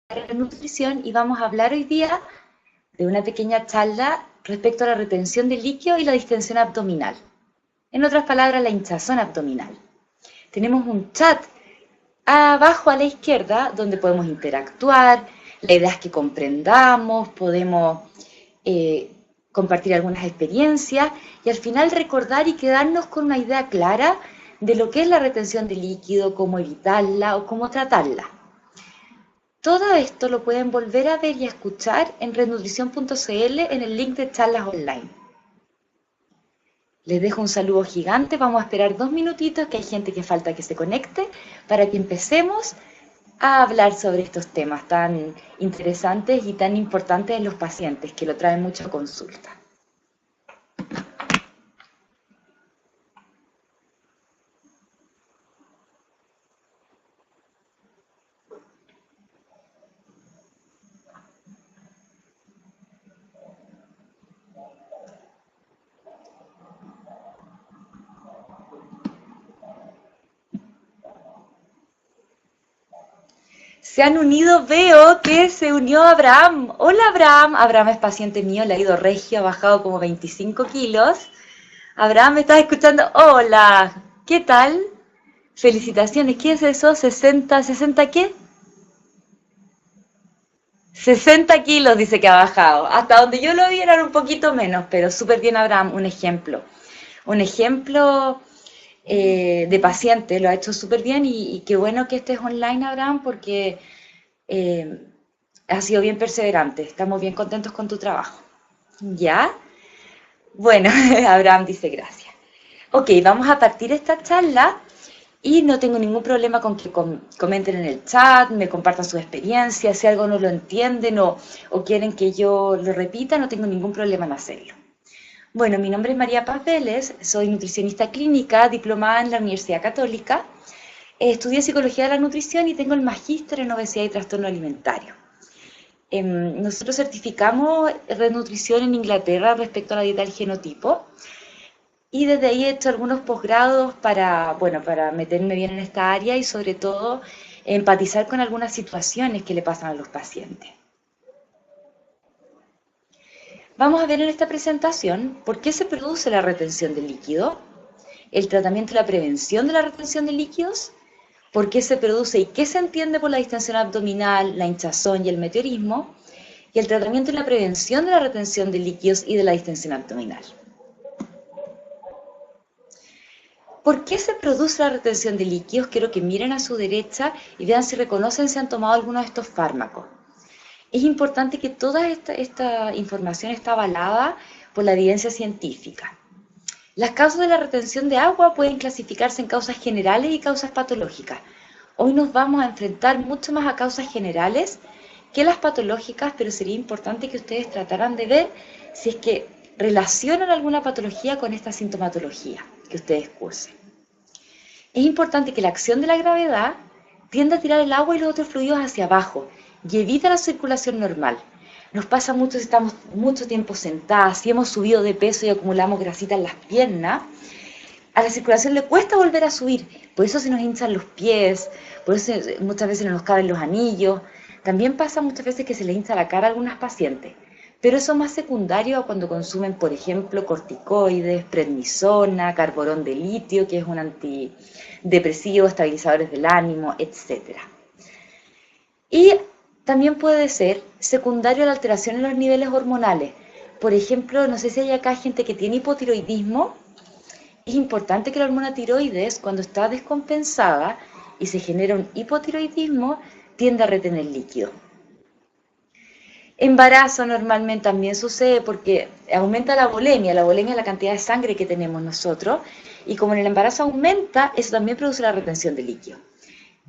de nutrición y vamos a hablar hoy día de una pequeña charla respecto a la retención de líquido y la distensión abdominal. En otras palabras, la hinchazón abdominal. Tenemos un chat abajo a la izquierda donde podemos interactuar, la idea es que comprendamos, podemos compartir algunas experiencias y al final recordar y quedarnos con una idea clara de lo que es la retención de líquido, cómo evitarla o cómo tratarla. Todo esto lo pueden volver a ver y a escuchar en rednutrición.cl en el link de charlas online. Les dejo un saludo gigante, vamos a esperar 2 minutitos que hay gente que falta que se conecte para que empecemos a hablar sobre estos temas tan interesantes y tan importantes en los pacientes que lo traen mucho a consulta. Se han unido, veo que se unió Abraham. Hola Abraham, Abraham es paciente mío, le ha ido regio, ha bajado como 25 kilos. Abraham, ¿me estás escuchando? Hola, ¿qué tal? Felicitaciones, ¿qué es eso? ¿60 qué? 60 kilos dice que ha bajado. Hasta donde yo lo vi eran un poquito menos, pero súper bien Abraham, un ejemplo. Un ejemplo de paciente, lo ha hecho súper bien y qué bueno que estés online, Abraham, porque has sido bien perseverante. Estamos bien contentos con tu trabajo. ¿Ya? Bueno, Abraham dice gracias. Ok, vamos a partir esta charla y no tengo ningún problema con que comenten en el chat, me compartan sus experiencias, si algo no lo entienden o quieren que yo lo repita, no tengo ningún problema en hacerlo. Bueno, mi nombre es María Paz Vélez, soy nutricionista clínica, diplomada en la Universidad Católica, estudié Psicología de la Nutrición y tengo el magíster en Obesidad y Trastorno Alimentario. Nosotros certificamos Rednutrición en Inglaterra respecto a la dieta del genotipo y desde ahí he hecho algunos posgrados para meterme bien en esta área y sobre todo empatizar con algunas situaciones que le pasan a los pacientes. Vamos a ver en esta presentación por qué se produce la retención de líquido, el tratamiento y la prevención de la retención de líquidos, por qué se produce y qué se entiende por la distensión abdominal, la hinchazón y el meteorismo, y el tratamiento y la prevención de la retención de líquidos y de la distensión abdominal. ¿Por qué se produce la retención de líquidos? Quiero que miren a su derecha y vean si reconocen si han tomado alguno de estos fármacos. Es importante que toda esta información está avalada por la evidencia científica. Las causas de la retención de agua pueden clasificarse en causas generales y causas patológicas. Hoy nos vamos a enfrentar mucho más a causas generales que las patológicas, pero sería importante que ustedes trataran de ver si es que relacionan alguna patología con esta sintomatología que ustedes cursen. Es importante que la acción de la gravedad tienda a tirar el agua y los otros fluidos hacia abajo y evita la circulación normal. Nos pasa mucho si estamos mucho tiempo sentadas, si hemos subido de peso y acumulamos grasita en las piernas, a la circulación le cuesta volver a subir, por eso se nos hinchan los pies, por eso muchas veces no nos caben los anillos. También pasa muchas veces que se les hincha la cara a algunas pacientes, pero eso es más secundario a cuando consumen, por ejemplo, corticoides, prednisona, carborón de litio, que es un antidepresivo, estabilizadores del ánimo, etc. Y también puede ser secundario a la alteración en los niveles hormonales. Por ejemplo, no sé si hay acá gente que tiene hipotiroidismo. Es importante que la hormona tiroides, cuando está descompensada y se genera un hipotiroidismo, tiende a retener líquido. Embarazo normalmente también sucede porque aumenta la volemia es la cantidad de sangre que tenemos nosotros, y como en el embarazo aumenta, eso también produce la retención de líquido.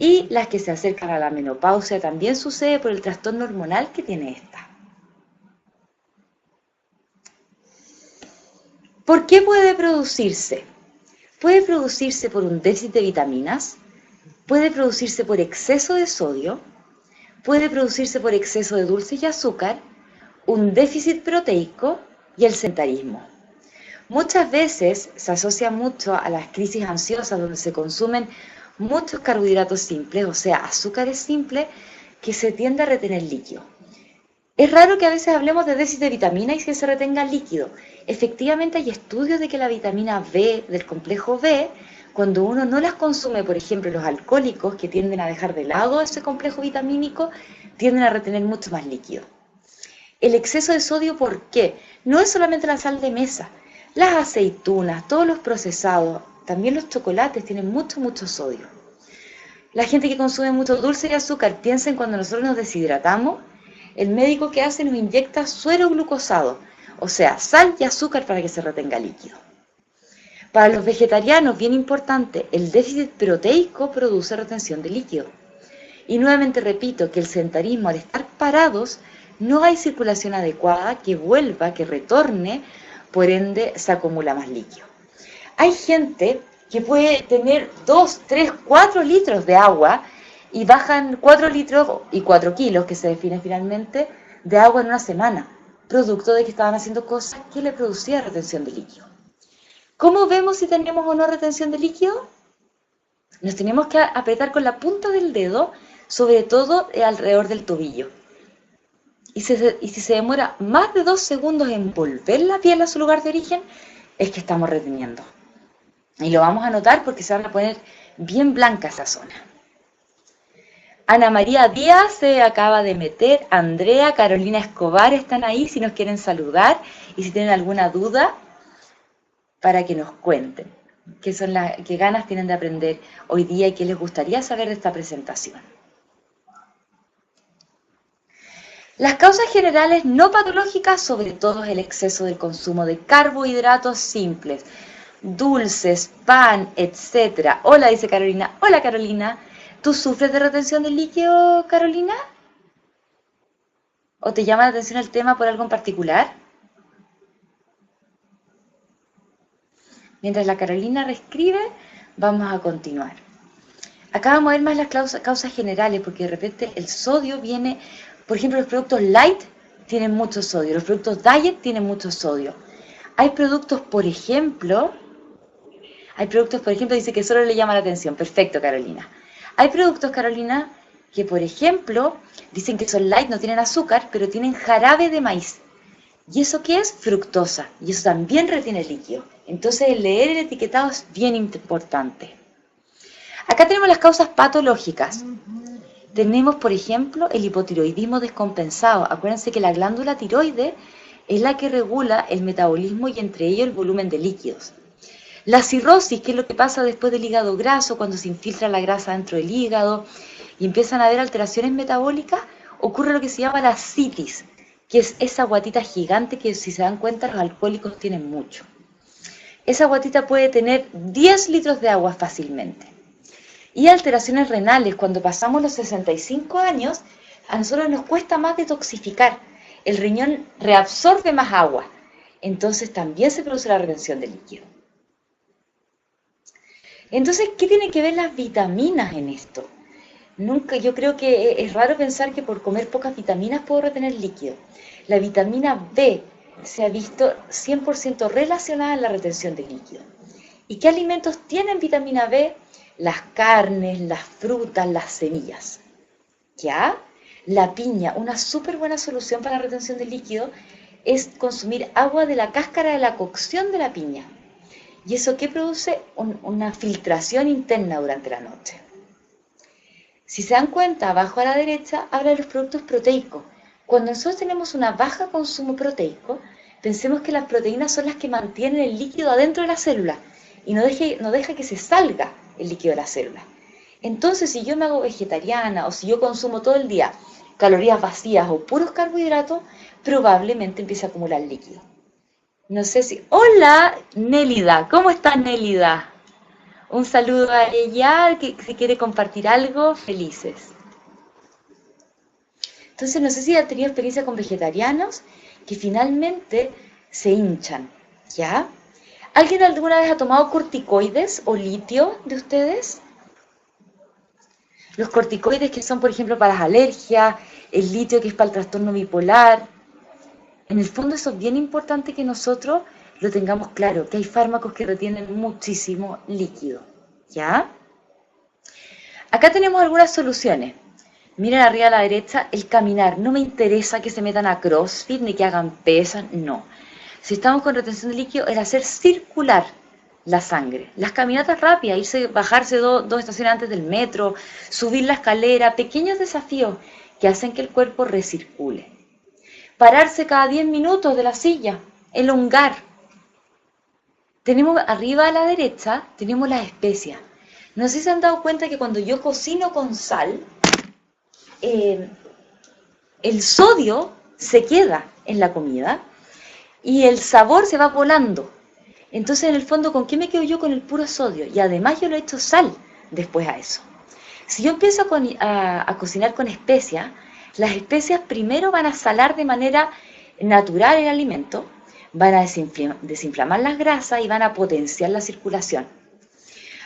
Y las que se acercan a la menopausia también sucede por el trastorno hormonal que tiene esta. ¿Por qué puede producirse? Puede producirse por un déficit de vitaminas, puede producirse por exceso de sodio, puede producirse por exceso de dulces y azúcar, un déficit proteico y el sedentarismo. Muchas veces se asocia mucho a las crisis ansiosas donde se consumen muchos carbohidratos simples, o sea, azúcares simples, que se tiende a retener líquido. Es raro que a veces hablemos de déficit de vitamina y que se retenga líquido. Efectivamente hay estudios de que la vitamina B, del complejo B, cuando uno no las consume, por ejemplo los alcohólicos que tienden a dejar de lado ese complejo vitamínico, tienden a retener mucho más líquido. El exceso de sodio, ¿por qué? No es solamente la sal de mesa. Las aceitunas, todos los procesados, también los chocolates tienen mucho sodio. La gente que consume mucho dulce y azúcar, piensen cuando nosotros nos deshidratamos, el médico que hace nos inyecta suero glucosado, o sea, sal y azúcar para que se retenga líquido. Para los vegetarianos, bien importante, el déficit proteico produce retención de líquido. Y nuevamente repito que el sedentarismo, al estar parados, no hay circulación adecuada que vuelva, que retorne, por ende se acumula más líquido. Hay gente que puede tener 2, 3, 4 litros de agua y bajan 4 litros y 4 kilos, que se define finalmente, de agua en una semana, producto de que estaban haciendo cosas que le producían retención de líquido. ¿Cómo vemos si tenemos o no retención de líquido? Nos tenemos que apretar con la punta del dedo, sobre todo alrededor del tobillo. Y si se demora más de 2 segundos en volver la piel a su lugar de origen, es que estamos reteniendo. Y lo vamos a notar porque se van a poner bien blanca esa zona. Ana María Díaz se acaba de meter, Andrea, Carolina Escobar están ahí si nos quieren saludar y si tienen alguna duda para que nos cuenten qué ganas tienen de aprender hoy día y qué les gustaría saber de esta presentación. Las causas generales no patológicas, sobre todo, es el exceso del consumo de carbohidratos simples, dulces, pan, etc. Hola, dice Carolina. Hola, Carolina. ¿Tú sufres de retención de líquido, Carolina? ¿O te llama la atención el tema por algo en particular? Mientras la Carolina reescribe, vamos a continuar. Acá vamos a ver más las causas generales, porque de repente el sodio viene, por ejemplo, los productos light tienen mucho sodio, los productos diet tienen mucho sodio. Hay productos, por ejemplo, dice que solo le llama la atención. Perfecto, Carolina. Hay productos, Carolina, que por ejemplo, dicen que son light, no tienen azúcar, pero tienen jarabe de maíz. ¿Y eso qué es? Fructosa. Y eso también retiene líquido. Entonces, leer el etiquetado es bien importante. Acá tenemos las causas patológicas. Tenemos, por ejemplo, el hipotiroidismo descompensado. Acuérdense que la glándula tiroide es la que regula el metabolismo y entre ellos el volumen de líquidos. La cirrosis, que es lo que pasa después del hígado graso, cuando se infiltra la grasa dentro del hígado y empiezan a haber alteraciones metabólicas, ocurre lo que se llama la citis, que es esa guatita gigante que, si se dan cuenta, los alcohólicos tienen mucho. Esa guatita puede tener 10 litros de agua fácilmente. Y alteraciones renales, cuando pasamos los 65 años, a nosotros nos cuesta más detoxificar. El riñón reabsorbe más agua, entonces también se produce la retención de líquido. Entonces, ¿qué tienen que ver las vitaminas en esto? Yo creo que es raro pensar que por comer pocas vitaminas puedo retener líquido. La vitamina B se ha visto 100% relacionada en la retención de líquido. ¿Y qué alimentos tienen vitamina B? Las carnes, las frutas, las semillas. ¿Ya? La piña, una súper buena solución para la retención de líquido es consumir agua de la cáscara de la cocción de la piña. ¿Y eso qué produce? Una filtración interna durante la noche. Si se dan cuenta, abajo a la derecha habla de los productos proteicos. Cuando nosotros tenemos un bajo consumo proteico, pensemos que las proteínas son las que mantienen el líquido adentro de la célula y no deja que se salga el líquido de la célula. Entonces, si yo me hago vegetariana o si yo consumo todo el día calorías vacías o puros carbohidratos, probablemente empiece a acumular líquido. No sé si... Hola, Nélida. ¿Cómo estás, Nélida? Un saludo a ella, que si quiere compartir algo, felices. Entonces, no sé si han tenido experiencia con vegetarianos que finalmente se hinchan, ¿ya? ¿Alguien alguna vez ha tomado corticoides o litio de ustedes? Los corticoides que son, por ejemplo, para las alergias, el litio que es para el trastorno bipolar. En el fondo eso es bien importante que nosotros lo tengamos claro, que hay fármacos que retienen muchísimo líquido, ¿ya? Acá tenemos algunas soluciones. Miren arriba a la derecha, el caminar. No me interesa que se metan a CrossFit ni que hagan pesas, no. Si estamos con retención de líquido, es hacer circular la sangre. Las caminatas rápidas, irse, bajarse dos estaciones antes del metro, subir la escalera, pequeños desafíos que hacen que el cuerpo recircule. Pararse cada 10 minutos de la silla, elongar. Tenemos arriba a la derecha, tenemos las especias. No sé si se han dado cuenta que cuando yo cocino con sal, el sodio se queda en la comida y el sabor se va volando. Entonces, en el fondo, ¿con qué me quedo yo? Con el puro sodio. Y además yo le echo sal después a eso. Si yo empiezo a cocinar con especias, las especias primero van a salar de manera natural el alimento, van a desinflamar las grasas y van a potenciar la circulación.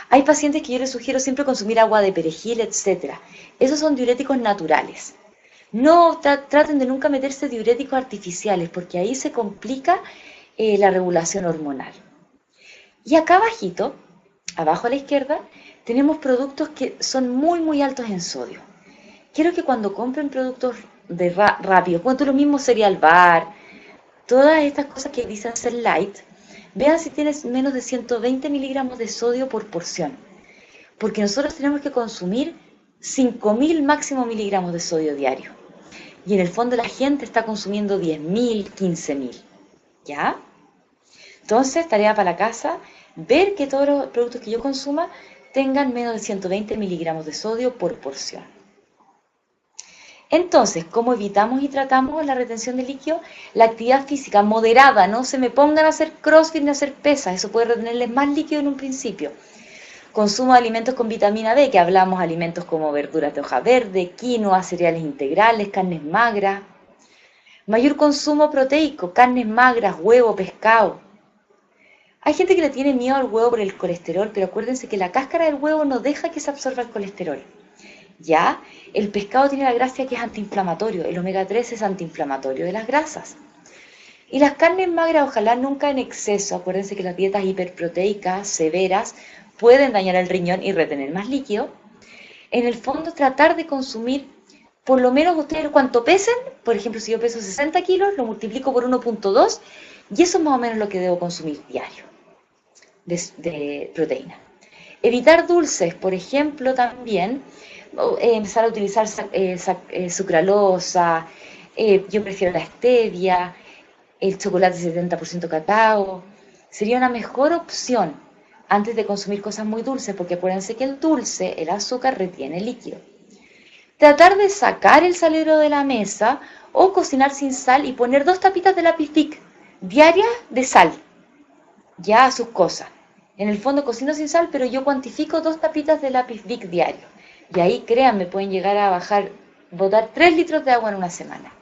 Hay pacientes que yo les sugiero siempre consumir agua de perejil, etc. Esos son diuréticos naturales. No traten de nunca meterse diuréticos artificiales porque ahí se complica la regulación hormonal. Y acá abajito, abajo a la izquierda, tenemos productos que son muy altos en sodio. Quiero que cuando compren productos rápidos, cuanto lo mismo cereal bar, todas estas cosas que dicen ser light, vean si tienes menos de 120 miligramos de sodio por porción. Porque nosotros tenemos que consumir 5.000 máximo miligramos de sodio diario. Y en el fondo la gente está consumiendo 10.000, 15.000. ¿Ya? Entonces, tarea para la casa, ver que todos los productos que yo consuma tengan menos de 120 miligramos de sodio por porción. Entonces, ¿cómo evitamos y tratamos la retención de líquido? La actividad física moderada, no se me pongan a hacer crossfit ni a hacer pesas, eso puede retenerles más líquido en un principio. Consumo de alimentos con vitamina D, que hablamos alimentos como verduras de hoja verde, quinoa, cereales integrales, carnes magras. Mayor consumo proteico, carnes magras, huevo, pescado. Hay gente que le tiene miedo al huevo por el colesterol, pero acuérdense que la cáscara del huevo no deja que se absorba el colesterol. ¿Ya? El pescado tiene la gracia que es antiinflamatorio, el omega 3 es antiinflamatorio de las grasas. Y las carnes magras, ojalá nunca en exceso, acuérdense que las dietas hiperproteicas severas pueden dañar el riñón y retener más líquido. En el fondo, tratar de consumir, por lo menos ustedes cuánto pesen, por ejemplo, si yo peso 60 kilos, lo multiplico por 1.2 y eso es más o menos lo que debo consumir diario de proteína. Evitar dulces, por ejemplo, también, empezar a utilizar sucralosa, yo prefiero la stevia, el chocolate 70% cacao, sería una mejor opción antes de consumir cosas muy dulces, porque acuérdense que el dulce, el azúcar, retiene líquido. Tratar de sacar el salero de la mesa o cocinar sin sal y poner 2 tapitas de lápiz Bic diarias de sal, ya a sus cosas. En el fondo cocino sin sal, pero yo cuantifico 2 tapitas de lápiz Bic diario. Y ahí, créanme, pueden llegar a botar 3 litros de agua en una semana.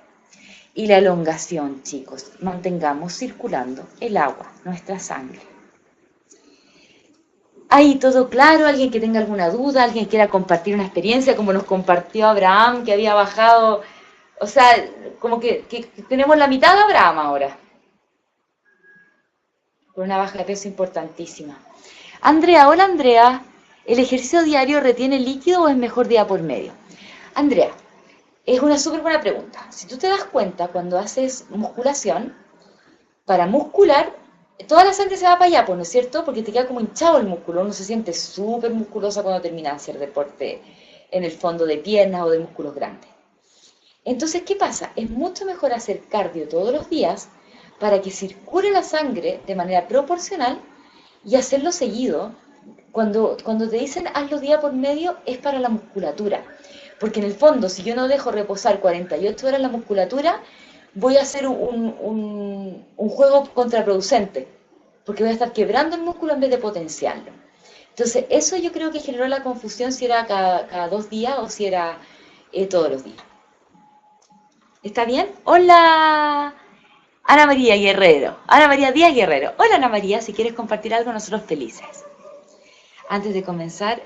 Y la elongación, chicos, mantengamos circulando el agua, nuestra sangre. Ahí todo claro, alguien que tenga alguna duda, alguien quiera compartir una experiencia como nos compartió Abraham, que había bajado, o sea, como que tenemos la mitad de Abraham ahora. Por una baja de peso importantísima. Andrea, hola Andrea, ¿el ejercicio diario retiene líquido o es mejor día por medio? Andrea, es una súper buena pregunta. Si tú te das cuenta, cuando haces musculación, para muscular, toda la sangre se va para allá, pues, ¿no es cierto? Porque te queda como hinchado el músculo, uno se siente súper musculosa cuando termina de hacer deporte en el fondo de piernas o de músculos grandes. Entonces, ¿qué pasa? Es mucho mejor hacer cardio todos los días para que circule la sangre de manera proporcional y hacerlo seguido. Cuando te dicen hazlo día por medio, es para la musculatura. Porque en el fondo, si yo no dejo reposar 48 horas la musculatura, voy a hacer un juego contraproducente. Porque voy a estar quebrando el músculo en vez de potenciarlo. Entonces, eso yo creo que generó la confusión si era cada 2 días o si era todos los días. ¿Está bien? ¡Hola! Ana María Guerrero, Ana María Díaz Guerrero. Hola Ana María, si quieres compartir algo, nosotros felices. Antes de comenzar,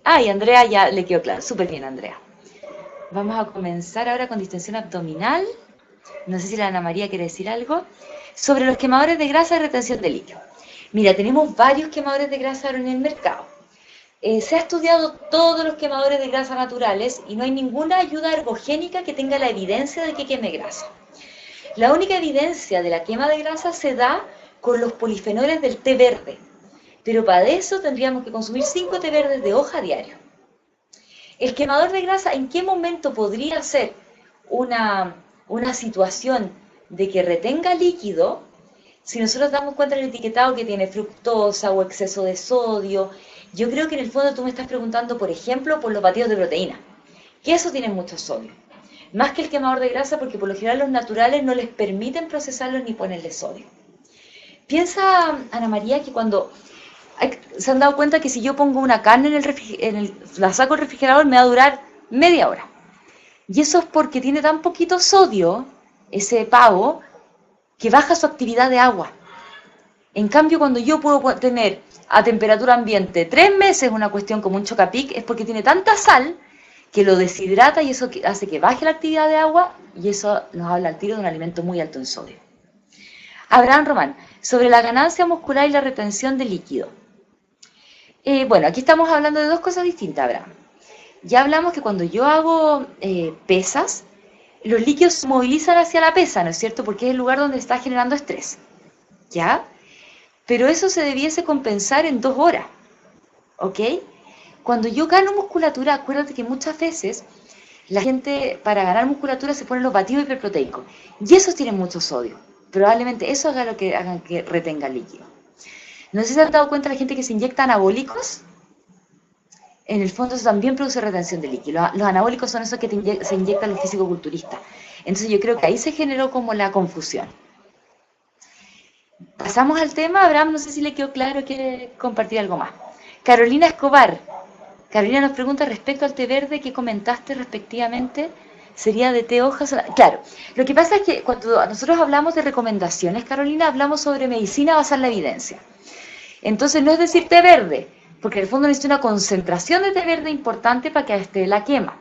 Ay, Andrea ya le quedó claro, súper bien Andrea. Vamos a comenzar ahora con distensión abdominal. No sé si la Ana María quiere decir algo. Sobre los quemadores de grasa y retención de líquido. Mira, tenemos varios quemadores de grasa ahora en el mercado. Se ha estudiado todos los quemadores de grasa naturales y no hay ninguna ayuda ergogénica que tenga la evidencia de que queme grasa. La única evidencia de la quema de grasa se da con los polifenoles del té verde, pero para eso tendríamos que consumir 5 té verdes de hoja diario. El quemador de grasa, ¿en qué momento podría ser una situación de que retenga líquido? Si nosotros damos cuenta del etiquetado que tiene fructosa o exceso de sodio, yo creo que en el fondo tú me estás preguntando, por ejemplo, por los batidos de proteína, que eso tiene mucho sodio. Más que el quemador de grasa, porque por lo general los naturales no les permiten procesarlos ni ponerle sodio. Piensa, Ana María, que cuando se han dado cuenta que si yo pongo una carne la saco al refrigerador me va a durar media hora. Y eso es porque tiene tan poquito sodio, ese pavo, que baja su actividad de agua. En cambio, cuando yo puedo tener a temperatura ambiente 3 meses una cuestión como un chocapic, es porque tiene tanta sal que lo deshidrata y eso hace que baje la actividad de agua y eso nos habla al tiro de un alimento muy alto en sodio. Abraham Román, sobre la ganancia muscular y la retención de líquido. Bueno, aquí estamos hablando de dos cosas distintas, Abraham. Ya hablamos que cuando yo hago pesas, los líquidos se movilizan hacia la pesa, ¿no es cierto? Porque es el lugar donde está generando estrés, ¿ya? Pero eso se debiese compensar en 2 horas, ¿ok? Cuando yo gano musculatura, acuérdate que muchas veces la gente para ganar musculatura se pone los batidos hiperproteicos y esos tienen mucho sodio. Probablemente eso haga lo que hagan que retenga el líquido. No sé si se han dado cuenta la gente que se inyecta anabólicos. En el fondo eso también produce retención de líquido. Los anabólicos son esos que se inyectan los fisicoculturistas. Entonces yo creo que ahí se generó como la confusión. Pasamos al tema. Abraham, no sé si le quedó claro, quiere compartir algo más. Carolina Escobar. Carolina nos pregunta respecto al té verde que comentaste respectivamente. ¿Sería de té hojas? Claro, lo que pasa es que cuando nosotros hablamos de recomendaciones, Carolina, hablamos sobre medicina basada en la evidencia. Entonces no es decir té verde, porque en el fondo necesita una concentración de té verde importante para que esté la quema.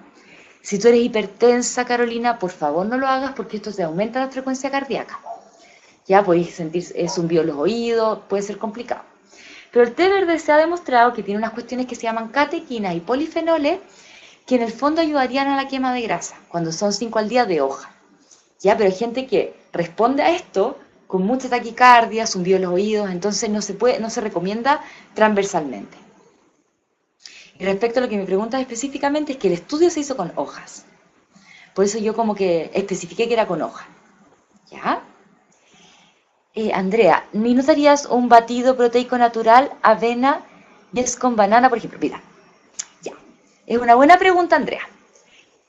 Si tú eres hipertensa, Carolina, por favor no lo hagas porque esto te aumenta la frecuencia cardíaca. Ya podéis sentir zumbido en los oídos, puede ser complicado. Pero el té verde se ha demostrado que tiene unas cuestiones que se llaman catequinas y polifenoles que en el fondo ayudarían a la quema de grasa, cuando son 5 al día de hoja. Ya, pero hay gente que responde a esto con mucha taquicardia, zumbido en los oídos, entonces no se recomienda transversalmente. Y respecto a lo que me preguntas específicamente, es que el estudio se hizo con hojas. Por eso yo como que especifiqué que era con hoja. ¿Ya? Andrea, ¿me notarías un batido proteico natural, avena y es con banana, por ejemplo? Mira, ya. Es una buena pregunta, Andrea.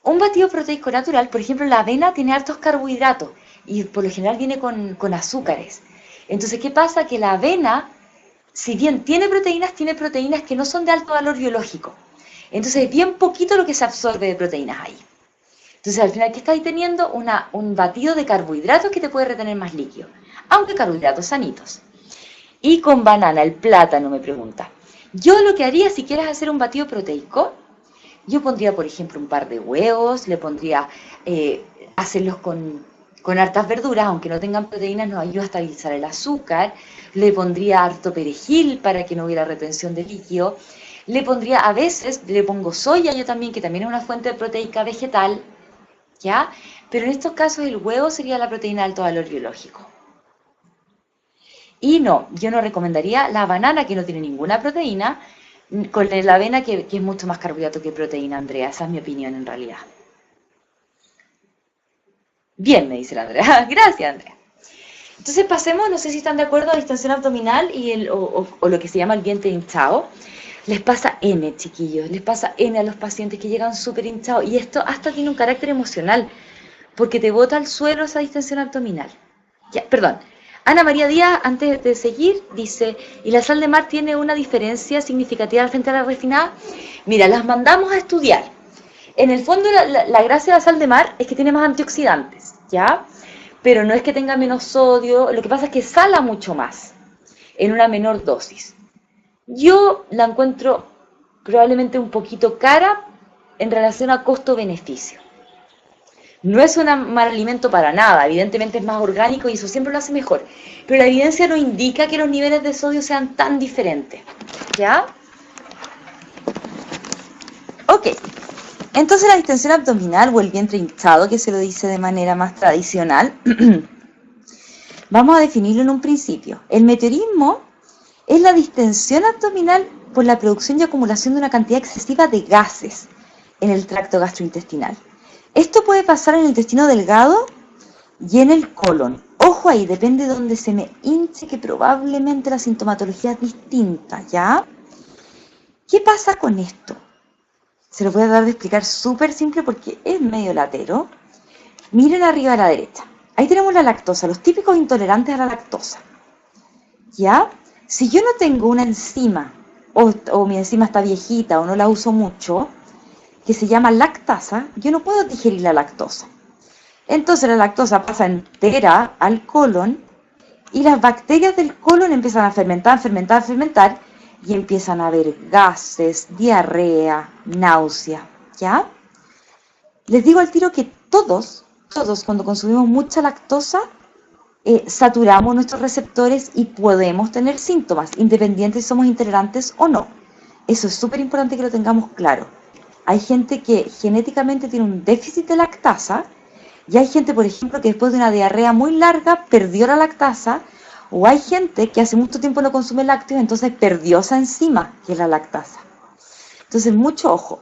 Un batido proteico natural, por ejemplo, la avena tiene hartos carbohidratos y por lo general viene con azúcares. Entonces, ¿qué pasa? Que la avena, si bien tiene proteínas que no son de alto valor biológico. Entonces, es bien poquito lo que se absorbe de proteínas ahí. Entonces, al final, ¿qué estáis teniendo? Un batido de carbohidratos que te puede retener más líquido, aunque carbohidratos sanitos. Y con banana, el plátano, me pregunta. Yo lo que haría, si quieres hacer un batido proteico, yo pondría, por ejemplo, un par de huevos, le pondría hacerlos con hartas verduras, aunque no tengan proteínas, nos ayuda a estabilizar el azúcar. Le pondría harto perejil para que no hubiera retención de líquido. Le pondría, a veces, le pongo soya yo también, que también es una fuente proteica vegetal, ¿ya? Pero en estos casos el huevo sería la proteína de alto valor biológico. Y no, yo no recomendaría la banana, que no tiene ninguna proteína, con la avena, que es mucho más carbohidrato que proteína, Andrea. Esa es mi opinión en realidad. Bien, me dice la Andrea. Gracias, Andrea. Entonces pasemos, no sé si están de acuerdo, a la distensión abdominal o lo que se llama el vientre hinchado. Les pasa N, chiquillos, les pasa N a los pacientes que llegan súper hinchados. Y esto hasta tiene un carácter emocional, porque te bota al suelo esa distensión abdominal. Ya, perdón. Ana María Díaz, antes de seguir, dice, ¿y la sal de mar tiene una diferencia significativa frente a la refinada? Mira, las mandamos a estudiar. En el fondo, la gracia de la sal de mar es que tiene más antioxidantes, ¿ya? Pero no es que tenga menos sodio, lo que pasa es que sala mucho más, en una menor dosis. Yo la encuentro probablemente un poquito cara en relación a costo-beneficio. No es un mal alimento para nada, evidentemente es más orgánico y eso siempre lo hace mejor. Pero la evidencia no indica que los niveles de sodio sean tan diferentes, ¿ya? Ok, entonces la distensión abdominal o el vientre hinchado, que se lo dice de manera más tradicional, vamos a definirlo en un principio. El meteorismo es la distensión abdominal por la producción y acumulación de una cantidad excesiva de gases en el tracto gastrointestinal. Esto puede pasar en el intestino delgado y en el colon. Ojo ahí, depende de donde se me hinche, que probablemente la sintomatología es distinta, ¿ya? ¿Qué pasa con esto? Se lo voy a dar de explicar súper simple porque es medio latero. Miren arriba a la derecha. Ahí tenemos la lactosa, los típicos intolerantes a la lactosa. ¿Ya? Si yo no tengo una enzima, o mi enzima está viejita o no la uso mucho, que se llama lactasa, yo no puedo digerir la lactosa. Entonces la lactosa pasa entera al colon y las bacterias del colon empiezan a fermentar, fermentar, fermentar y empiezan a haber gases, diarrea, náusea, ¿ya? Les digo al tiro que todos cuando consumimos mucha lactosa, saturamos nuestros receptores y podemos tener síntomas, independientes si somos intolerantes o no. Eso es súper importante que lo tengamos claro. Hay gente que genéticamente tiene un déficit de lactasa y hay gente, por ejemplo, que después de una diarrea muy larga perdió la lactasa, o hay gente que hace mucho tiempo no consume lácteos, entonces perdió esa enzima, que es la lactasa. Entonces, mucho ojo.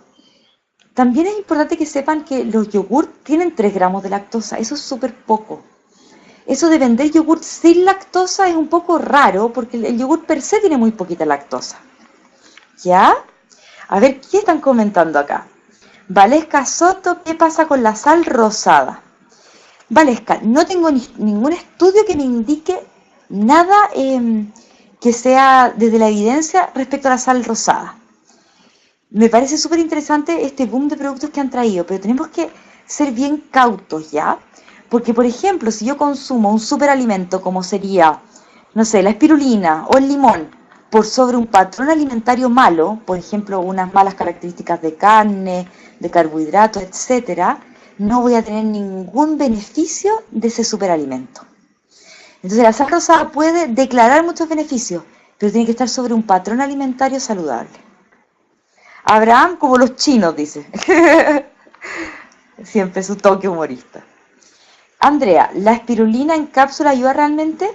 También es importante que sepan que los yogurt tienen 3 gramos de lactosa, eso es súper poco. Eso de vender yogurt sin lactosa es un poco raro, porque el yogurt per se tiene muy poquita lactosa. ¿Ya? A ver, ¿qué están comentando acá? Valesca Soto, ¿qué pasa con la sal rosada? Valesca, no tengo ningún estudio que me indique nada que sea desde la evidencia respecto a la sal rosada. Me parece súper interesante este boom de productos que han traído, pero tenemos que ser bien cautos, ¿ya? Porque, por ejemplo, si yo consumo un superalimento como sería, no sé, la espirulina o el limón, por sobre un patrón alimentario malo, por ejemplo, unas malas características de carne, de carbohidratos, etcétera, no voy a tener ningún beneficio de ese superalimento. Entonces la sal rosada puede declarar muchos beneficios, pero tiene que estar sobre un patrón alimentario saludable. Abraham, como los chinos, dice. Siempre su toque humorista. Andrea, ¿la espirulina en cápsula ayuda realmente?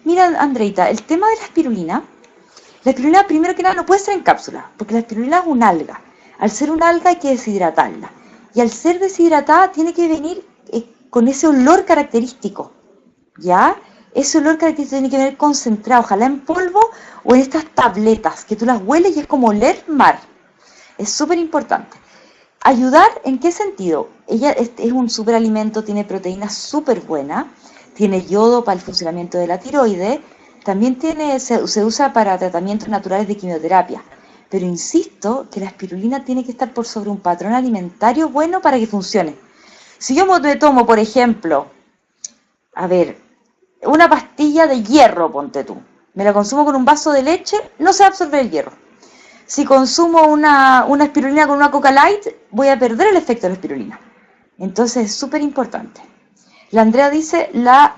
Mira, Andreita, el tema de la espirulina primero que nada no puede ser en cápsula, porque la espirulina es un alga. Al ser un alga hay que deshidratarla. Y al ser deshidratada tiene que venir con ese olor característico, ¿ya? Ese olor característico tiene que venir concentrado, ojalá en polvo o en estas tabletas, que tú las hueles y es como oler mar. Es súper importante. ¿Ayudar en qué sentido? Ella es un superalimento, tiene proteínas súper buenas, tiene yodo para el funcionamiento de la tiroides, también se usa para tratamientos naturales de quimioterapia. Pero insisto que la espirulina tiene que estar por sobre un patrón alimentario bueno para que funcione. Si yo me tomo, por ejemplo, a ver, una pastilla de hierro, ponte tú, me la consumo con un vaso de leche, no se va a absorber el hierro. Si consumo una espirulina con una Coca Light, voy a perder el efecto de la espirulina. Entonces es súper importante. La Andrea dice la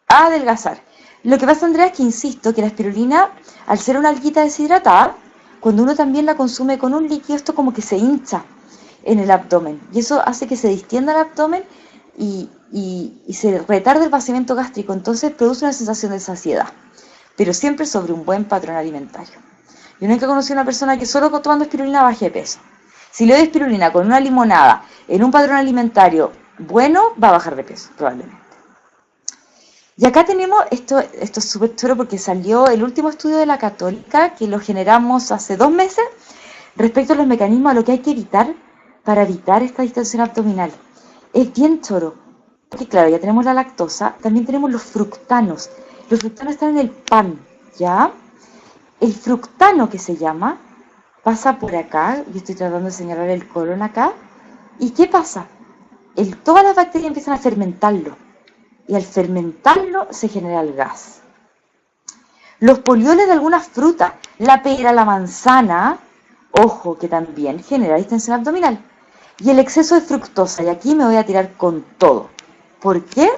adelgazar. Lo que pasa, Andrea, es que insisto que la espirulina, al ser una alguita deshidratada, cuando uno también la consume con un líquido, esto como que se hincha en el abdomen. Y eso hace que se distienda el abdomen y se retarda el vaciamiento gástrico. Entonces produce una sensación de saciedad, pero siempre sobre un buen patrón alimentario. Yo nunca conocí a una persona que solo tomando espirulina baje de peso. Si le doy espirulina con una limonada en un patrón alimentario bueno, va a bajar de peso, probablemente. Y acá tenemos, esto es súper chulo porque salió el último estudio de la Católica, que lo generamos hace 2 meses, respecto a los mecanismos a lo que hay que evitar para evitar esta distensión abdominal. Es bien choro, porque claro, ya tenemos la lactosa, también tenemos los fructanos. Los fructanos están en el pan, ¿ya? El fructano, que se llama, pasa por acá, yo estoy tratando de señalar el colon acá, ¿y qué pasa? Todas las bacterias empiezan a fermentarlo, y al fermentarlo se genera el gas. Los polioles de algunas frutas, la pera, la manzana, ojo, que también genera distensión abdominal, y el exceso de fructosa, y aquí me voy a tirar con todo. ¿Por qué?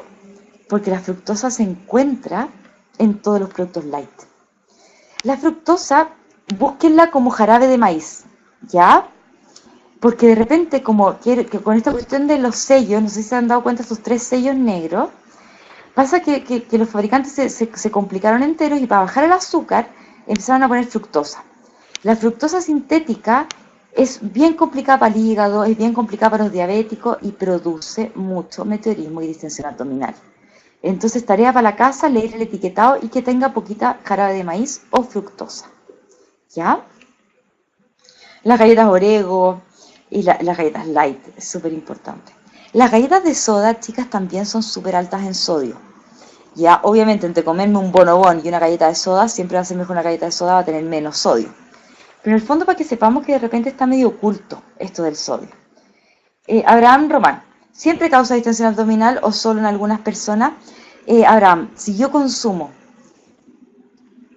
Porque la fructosa se encuentra en todos los productos light. La fructosa, búsquenla como jarabe de maíz, ¿ya? Porque de repente, que con esta cuestión de los sellos, no sé si se han dado cuenta, estos 3 sellos negros, pasa que los fabricantes se complicaron enteros y para bajar el azúcar empezaron a poner fructosa. La fructosa sintética es bien complicada para el hígado, es bien complicada para los diabéticos y produce mucho meteorismo y distensión abdominal. Entonces, tarea para la casa, leer el etiquetado y que tenga poquita jarabe de maíz o fructosa. ¿Ya? Las galletas Oreo y las galletas light, es súper importante. Las galletas de soda, chicas, también son súper altas en sodio. Ya, obviamente, entre comerme un bonobón y una galleta de soda, siempre va a ser mejor una galleta de soda, va a tener menos sodio. Pero en el fondo, para que sepamos que de repente está medio oculto esto del sodio. Abraham Román, ¿siempre causa distensión abdominal o solo en algunas personas? Abraham, si yo consumo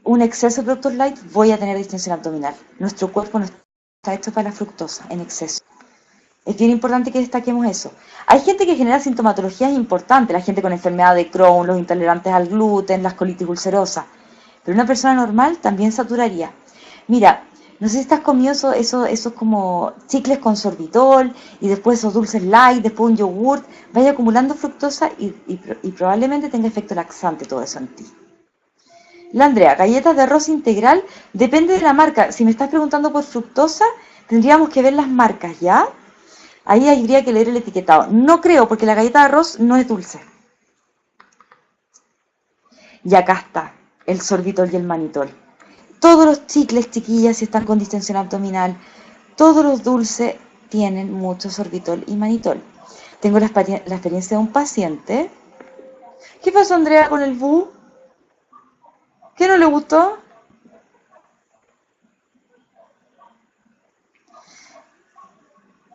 un exceso de productos light, voy a tener distensión abdominal. Nuestro cuerpo no está hecho para la fructosa en exceso. Es bien importante que destaquemos eso. Hay gente que genera sintomatologías importantes, la gente con enfermedad de Crohn, los intolerantes al gluten, las colitis ulcerosas. Pero una persona normal también saturaría. Mira, no sé si estás comido esos como chicles con sorbitol y después esos dulces light, después un yogurt, vaya acumulando fructosa y probablemente tenga efecto laxante todo eso en ti. La Andrea, galletas de arroz integral, depende de la marca. Si me estás preguntando por fructosa, tendríamos que ver las marcas, ¿ya? Ahí habría que leer el etiquetado. No creo, porque la galleta de arroz no es dulce. Y acá está, el sorbitol y el manitol. Todos los chicles, chiquillas, si están con distensión abdominal, todos los dulces tienen mucho sorbitol y manitol. Tengo la experiencia de un paciente. ¿Qué pasó, Andrea, con el bu? ¿Qué no le gustó?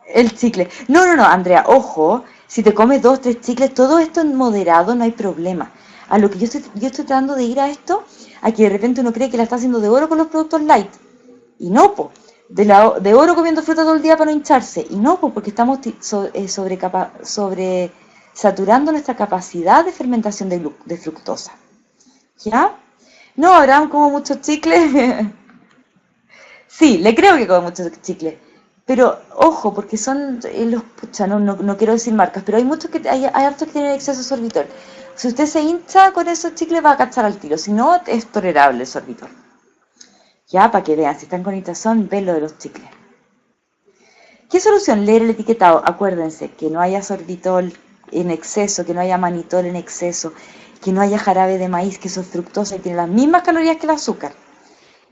El chicle. No, no, no, Andrea, ojo, si te comes 2, 3 chicles, todo esto en moderado, no hay problema. A lo que yo estoy tratando de ir a esto, a que de repente uno cree que la está haciendo de oro con los productos light. Y no, po. De oro comiendo fruta todo el día para no hincharse. Y no, po, porque estamos sobre saturando nuestra capacidad de fermentación de fructosa. ¿Ya? No, Abraham como muchos chicles. Sí, le creo que come muchos chicles. Pero ojo, porque son pucha, no quiero decir marcas, pero hay muchos hay hartos que tienen exceso de sorbitol. Si usted se hincha con esos chicles va a cachar al tiro, si no es tolerable el sorbitol. Ya, para que vean, si están con hinchazón, ven lo de los chicles. ¿Qué solución? Leer el etiquetado. Acuérdense, que no haya sorbitol en exceso, que no haya manitol en exceso, que no haya jarabe de maíz, que eso es fructosa y tiene las mismas calorías que el azúcar.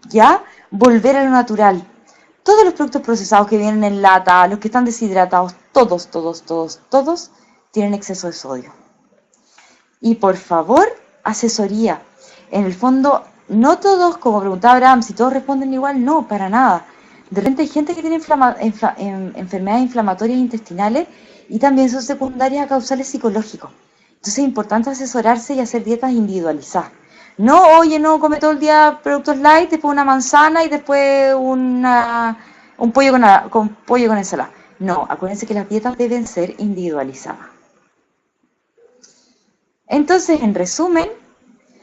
Ya, volver a lo natural. Todos los productos procesados que vienen en lata, los que están deshidratados, todos tienen exceso de sodio. Y por favor, asesoría. En el fondo, no todos, como preguntaba Abraham, si todos responden igual, no, para nada. De repente hay gente que tiene enfermedades inflamatorias intestinales y también son secundarias a causales psicológicos. Entonces es importante asesorarse y hacer dietas individualizadas. No, oye, no, come todo el día productos light, después una manzana y después un pollo con pollo con ensalada. No, acuérdense que las dietas deben ser individualizadas. Entonces, en resumen,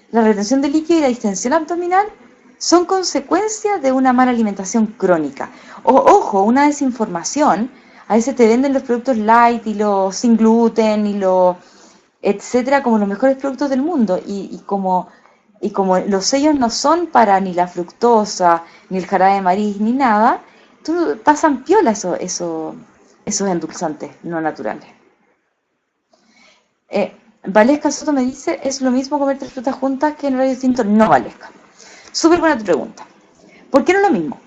la retención de líquido y la distensión abdominal son consecuencias de una mala alimentación crónica. Ojo, una desinformación. A veces te venden los productos light y los sin gluten y los etcétera como los mejores productos del mundo y como los sellos no son para ni la fructosa, ni el jarabe de maíz, ni nada, pasan piola esos endulzantes no naturales. Valesca Soto me dice, ¿es lo mismo comer 3 frutas juntas que en horario distinto? No, Valesca. Súper buena tu pregunta. ¿Por qué no es lo mismo?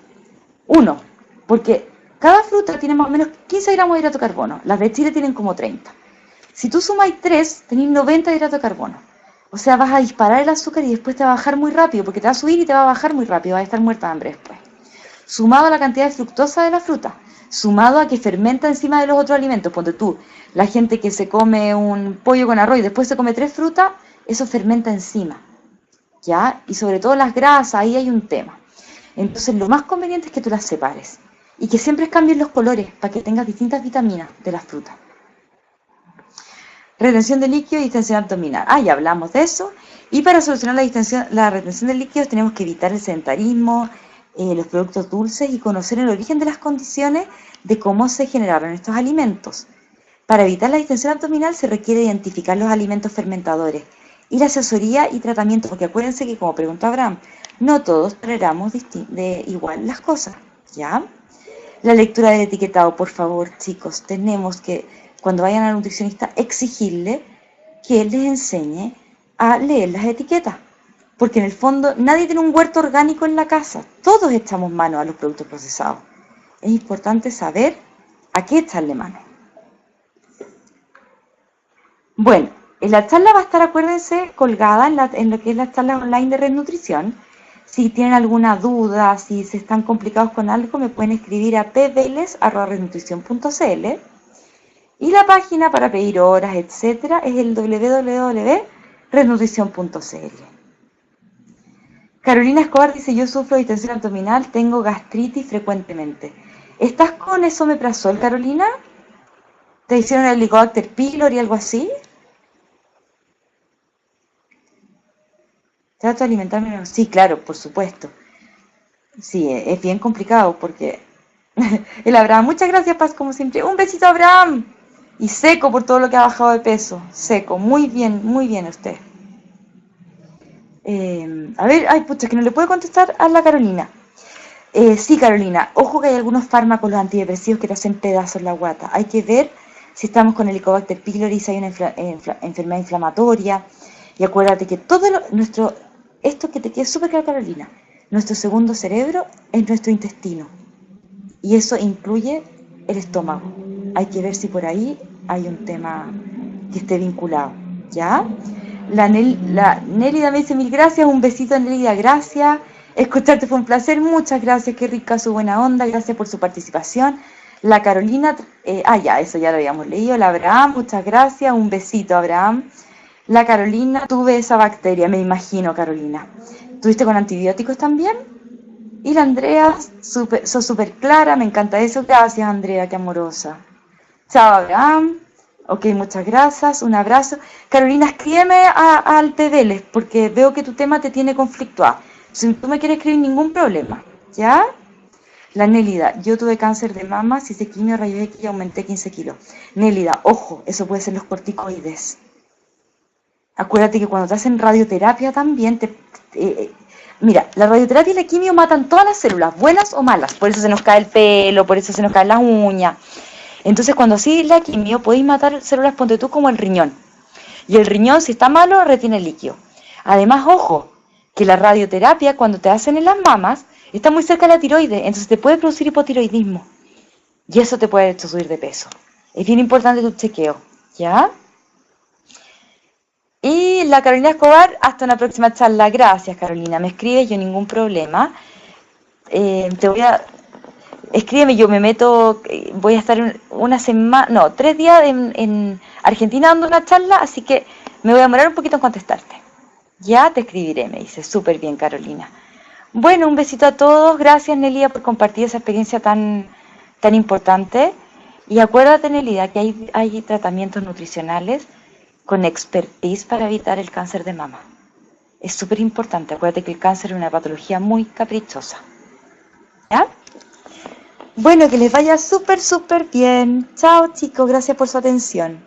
Uno, porque cada fruta tiene más o menos 15 gramos de hidrato de carbono. Las de Chile tienen como 30. Si tú sumas 3, tenés 90 de hidrato de carbono. O sea, vas a disparar el azúcar y después te va a bajar muy rápido, porque te va a subir y te va a bajar muy rápido, vas a estar muerta de hambre después. Sumado a la cantidad de fructosa de la fruta, sumado a que fermenta encima de los otros alimentos, ponte tú, la gente que se come un pollo con arroz y después se come 3 frutas, eso fermenta encima, ¿ya? Y sobre todo las grasas, ahí hay un tema. Entonces lo más conveniente es que tú las separes y que siempre cambien los colores para que tengas distintas vitaminas de las frutas. Retención de líquido y distensión abdominal. Ya hablamos de eso. Y para solucionar la retención de líquidos tenemos que evitar el sedentarismo, los productos dulces y conocer el origen de las condiciones de cómo se generaron estos alimentos. Para evitar la distensión abdominal se requiere identificar los alimentos fermentadores y la asesoría y tratamiento, porque acuérdense que, como preguntó Abraham, no todos toleramos de igual las cosas, ¿ya? La lectura del etiquetado, por favor, chicos, tenemos que, cuando vayan al nutricionista, exigirle que les enseñe a leer las etiquetas, porque en el fondo nadie tiene un huerto orgánico en la casa, todos echamos mano a los productos procesados. Es importante saber a qué echarle mano. Bueno, la charla va a estar, acuérdense, colgada en lo que es la charla online de Red Nutrición. Si tienen alguna duda, si se están complicados con algo, me pueden escribir a pveles@rednutrición.cl. Y la página para pedir horas, etcétera, es el www.rednutrición.cl. Carolina Escobar dice: yo sufro de distensión abdominal, tengo gastritis frecuentemente. ¿Estás con esomeprazol, Carolina? ¿Te hicieron el Helicobacter pylori y algo así? Trato de alimentarme. Sí, claro, por supuesto. Sí, es bien complicado porque el Abraham, muchas gracias, Paz, como siempre. Un besito, Abraham. Y seco por todo lo que ha bajado de peso. Seco, muy bien usted. A ver, ay, pucha, que no le puedo contestar a la Carolina. Sí, Carolina, ojo que hay algunos fármacos, los antidepresivos, que te hacen pedazos la guata. Hay que ver si estamos con Helicobacter pylori, si hay una enfermedad inflamatoria. Y acuérdate que esto que te quede súper claro, Carolina, nuestro segundo cerebro es nuestro intestino. Y eso incluye el estómago. Hay que ver si por ahí hay un tema que esté vinculado, ¿ya? La Nélida me dice: mil gracias, un besito, Nélida, gracias. Escucharte fue un placer, muchas gracias, qué rica su buena onda, gracias por su participación. La Carolina, ya, eso ya lo habíamos leído. La Abraham, muchas gracias, un besito, Abraham. La Carolina, tuve esa bacteria, me imagino, Carolina. ¿Tuviste con antibióticos también? Y la Andrea, sos súper clara, me encanta eso. Gracias, Andrea, qué amorosa. Chao, Abraham. Ok, muchas gracias, un abrazo. Carolina, escríbeme al PDL, porque veo que tu tema te tiene conflictuado. Si tú me quieres escribir, ningún problema, ¿ya? La Nélida, yo tuve cáncer de mama, si hice quimio, rayos X y aumenté 15 kilos. Nélida, ojo, eso puede ser los corticoides. Acuérdate que cuando te hacen radioterapia también, mira, la radioterapia y la quimio matan todas las células, buenas o malas. Por eso se nos cae el pelo, por eso se nos caen las uñas. Entonces, cuando así la quimio, podéis matar células, ponte tú, como el riñón. Y el riñón, si está malo, retiene líquido. Además, ojo, que la radioterapia, cuando te hacen en las mamas, está muy cerca de la tiroides, entonces te puede producir hipotiroidismo. Y eso te puede hecho subir de peso. Es bien importante tu chequeo, ¿ya? Y la Carolina Escobar, hasta una próxima charla. Gracias, Carolina. Me escribes, yo ningún problema. Escríbeme, yo me meto, voy a estar 3 días en Argentina dando una charla, así que me voy a demorar un poquito en contestarte. Ya te escribiré, me dice. Súper bien, Carolina. Bueno, un besito a todos. Gracias, Nelida, por compartir esa experiencia tan importante. Y acuérdate, Nelida, que hay tratamientos nutricionales con expertise para evitar el cáncer de mama. Es súper importante. Acuérdate que el cáncer es una patología muy caprichosa. ¿Ya? Bueno, que les vaya súper bien. Chao, chicos. Gracias por su atención.